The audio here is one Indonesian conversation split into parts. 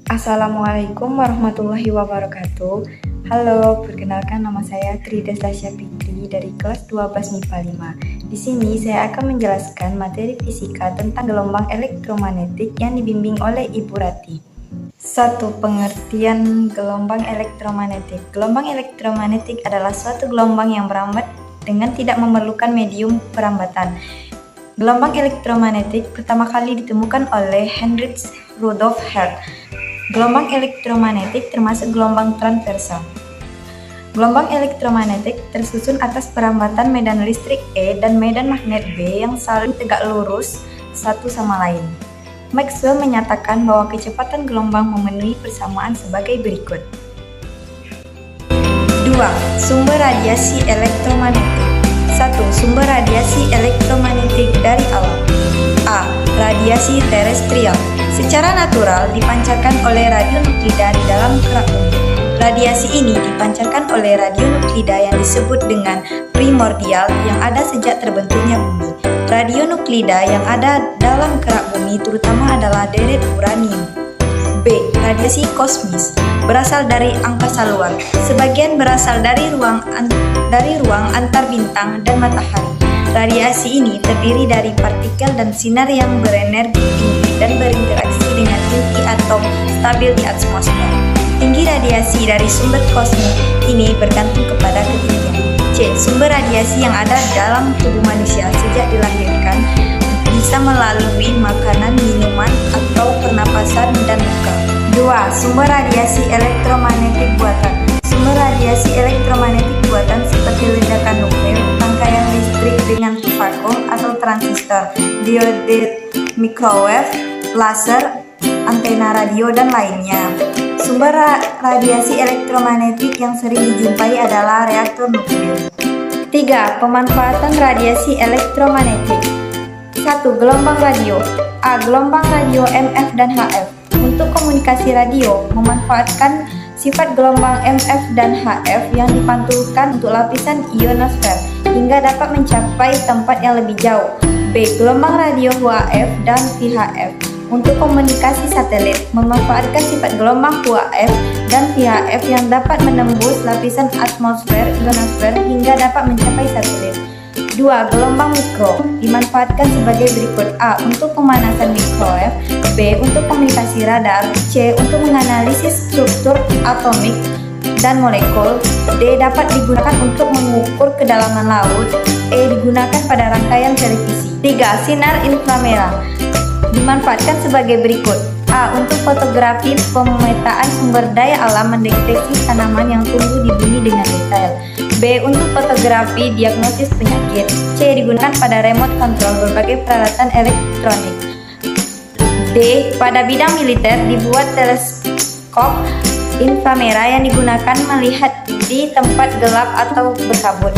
Assalamualaikum warahmatullahi wabarakatuh. Halo, perkenalkan nama saya Trida Tasya Fitri dari kelas 12 MIPA 5. Di sini saya akan menjelaskan materi fisika tentang gelombang elektromagnetik yang dibimbing oleh Ibu Rati. 1. Pengertian gelombang elektromagnetik. Gelombang elektromagnetik adalah suatu gelombang yang merambat dengan tidak memerlukan medium perambatan. Gelombang elektromagnetik pertama kali ditemukan oleh Heinrich Rudolf Hertz. Gelombang elektromagnetik termasuk gelombang transversal. Gelombang elektromagnetik tersusun atas perambatan medan listrik E dan medan magnet B yang saling tegak lurus satu sama lain. Maxwell menyatakan bahwa kecepatan gelombang memenuhi persamaan sebagai berikut. 2. Sumber radiasi elektromagnetik. 1. Sumber radiasi elektromagnetik dari alam. A. Radiasi terestrial. Secara natural dipancarkan oleh radionuklida di dalam kerak bumi. Radiasi ini dipancarkan oleh radionuklida yang disebut dengan primordial yang ada sejak terbentuknya bumi. Radionuklida yang ada dalam kerak bumi terutama adalah deret uranium. B. Radiasi kosmis. Berasal dari angkasa luar. Sebagian berasal dari ruang antar bintang dan matahari. Radiasi ini terdiri dari partikel dan sinar yang berenergi tinggi dan berinteraksi dengan inti atom stabil di atmosfer. Tinggi radiasi dari sumber kosmik ini bergantung kepada ketinggian. C. Sumber radiasi yang ada dalam tubuh manusia sejak dilahirkan bisa melalui makanan, minuman, atau pernapasan dan luka. 2. Sumber radiasi elektromagnetik buatan. Sumber radiasi elektromagnetik buatan seperti ledakan nuklir, rangkaian listrik dengan vakum atau transistor, diode microwave, laser, antena radio, dan lainnya. Sumber radiasi elektromagnetik yang sering dijumpai adalah reaktor nuklir. 3. Pemanfaatan radiasi elektromagnetik. 1. Gelombang radio. A. Gelombang radio MF dan HF. Untuk komunikasi radio, memanfaatkan sifat gelombang MF dan HF yang dipantulkan untuk lapisan ionosfer hingga dapat mencapai tempat yang lebih jauh. B. Gelombang radio UHF dan VHF. Untuk komunikasi satelit, memanfaatkan sifat gelombang UHF dan VHF yang dapat menembus lapisan atmosfer ionosfer hingga dapat mencapai satelit. 2. Gelombang mikro dimanfaatkan sebagai berikut. A. Untuk pemanasan microwave. B. Untuk komunikasi radar. C. Untuk menganalisis struktur atomik dan molekul. D. Dapat digunakan untuk mengukur kedalaman laut. E. Digunakan pada rangkaian televisi. 3. Sinar inframerah dimanfaatkan sebagai berikut. A. Untuk fotografi pemetaan sumber daya alam mendeteksi tanaman yang tumbuh di bumi dengan detail. B. Untuk fotografi diagnosis penyakit. C. Digunakan pada remote control berbagai peralatan elektronik. D. Pada bidang militer dibuat teleskop inframerah yang digunakan melihat di tempat gelap atau berkabut.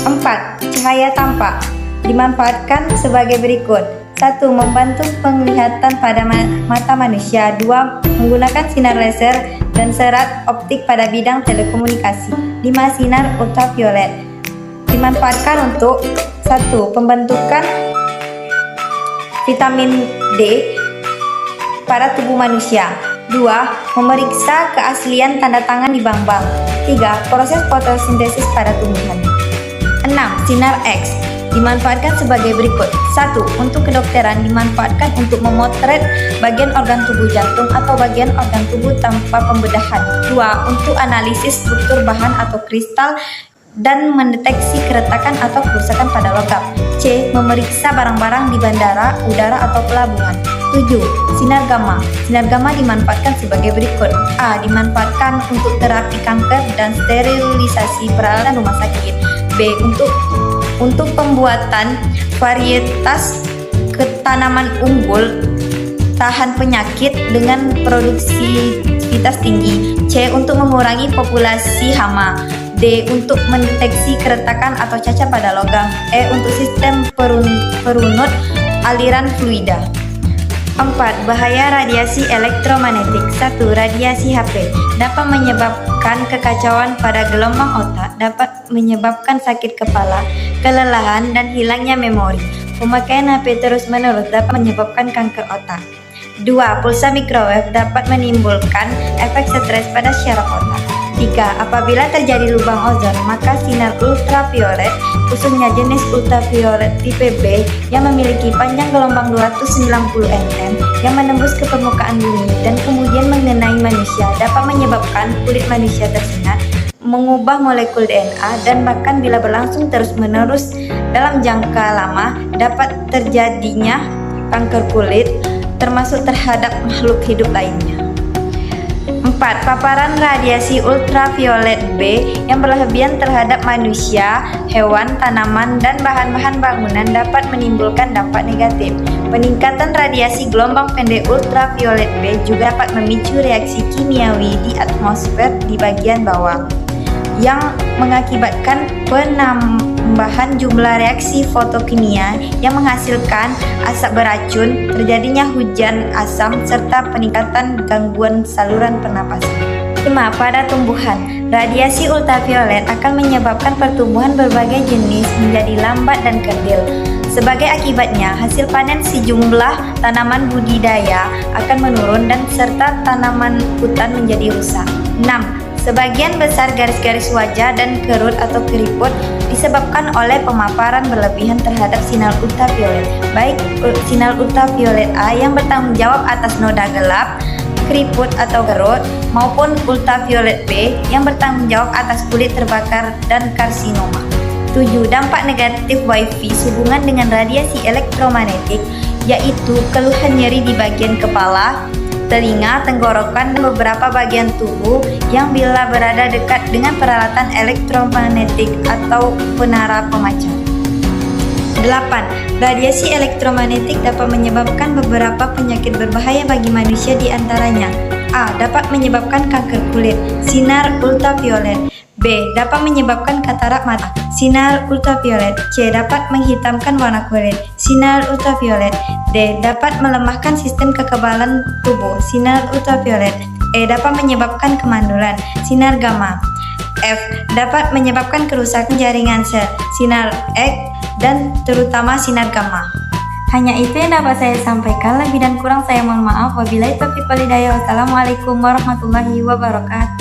4. Cahaya tampak dimanfaatkan sebagai berikut. 1. Membantu penglihatan pada mata manusia. 2. Menggunakan sinar laser dan serat optik pada bidang telekomunikasi. 5. Sinar ultraviolet dimanfaatkan untuk 1. Pembentukan vitamin D pada tubuh manusia. 2. Memeriksa keaslian tanda tangan di bank-bank. 3. Proses fotosintesis pada tumbuhan. 6. Sinar X dimanfaatkan sebagai berikut. 1. Untuk kedokteran dimanfaatkan untuk memotret bagian organ tubuh jantung atau bagian organ tubuh tanpa pembedahan. 2. Untuk analisis struktur bahan atau kristal dan mendeteksi keretakan atau kerusakan pada logam. C. Memeriksa barang-barang di bandara, udara, atau pelabuhan. 7. Sinar gamma. Sinar gamma dimanfaatkan sebagai berikut. A. Dimanfaatkan untuk terapi kanker dan sterilisasi peralatan rumah sakit. B. Untuk pembuatan varietas tanaman unggul tahan penyakit dengan produktivitas tinggi. C. Untuk mengurangi populasi hama. D. Untuk mendeteksi keretakan atau cacat pada logam. E. Untuk sistem perunut aliran fluida. 4. Bahaya radiasi elektromagnetik. 1. Radiasi HP dapat menyebabkan kekacauan pada gelombang otak, dapat menyebabkan sakit kepala, kelelahan, dan hilangnya memori. Pemakaian HP terus-menerus dapat menyebabkan kanker otak. 2. Pulsa microwave dapat menimbulkan efek stres pada syaraf otak. 3. Apabila terjadi lubang ozon, maka sinar ultraviolet, khususnya jenis ultraviolet tipe B yang memiliki panjang gelombang 290 nm yang menembus ke permukaan bumi dan kemudian mengenai manusia dapat menyebabkan kulit manusia tersengat, mengubah molekul DNA, dan bahkan bila berlangsung terus-menerus dalam jangka lama dapat terjadinya kanker kulit, termasuk terhadap makhluk hidup lainnya. 4. Paparan radiasi ultraviolet B yang berlebihan terhadap manusia, hewan, tanaman, dan bahan-bahan bangunan dapat menimbulkan dampak negatif. Peningkatan radiasi gelombang pendek ultraviolet B juga dapat memicu reaksi kimiawi di atmosfer di bagian bawah, yang mengakibatkan penambahan jumlah reaksi fotokimia yang menghasilkan asap beracun, terjadinya hujan asam, serta peningkatan gangguan saluran pernapasan. 5. Pada tumbuhan, radiasi ultraviolet akan menyebabkan pertumbuhan berbagai jenis menjadi lambat dan kerdil. Sebagai akibatnya, hasil panen sejumlah tanaman budidaya akan menurun dan serta tanaman hutan menjadi rusak. 6. Sebagian besar garis-garis wajah dan kerut atau keriput disebabkan oleh pemaparan berlebihan terhadap sinar ultraviolet, baik sinar ultraviolet A yang bertanggung jawab atas noda gelap, keriput atau kerut, maupun ultraviolet B yang bertanggung jawab atas kulit terbakar dan karsinoma. 7. Dampak negatif Wi-Fi sehubungan dengan radiasi elektromagnetik, yaitu keluhan nyeri di bagian kepala, telinga, tenggorokan, dan beberapa bagian tubuh yang bila berada dekat dengan peralatan elektromagnetik atau penara pemancar. 8. Radiasi elektromagnetik dapat menyebabkan beberapa penyakit berbahaya bagi manusia, di antaranya: A. Dapat menyebabkan kanker kulit, sinar ultraviolet. B. Dapat menyebabkan katarak mata, sinar ultraviolet. C. Dapat menghitamkan warna kulit, sinar ultraviolet. D. Dapat melemahkan sistem kekebalan tubuh, sinar ultraviolet. E. Dapat menyebabkan kemandulan, sinar gamma. F. Dapat menyebabkan kerusakan jaringan sel, sinar X, dan terutama sinar gamma. Hanya itu yang dapat saya sampaikan. Lebih dan kurang saya mohon maaf. Wabillahi taufiq wal hidayah. Wassalamualaikum warahmatullahi wabarakatuh.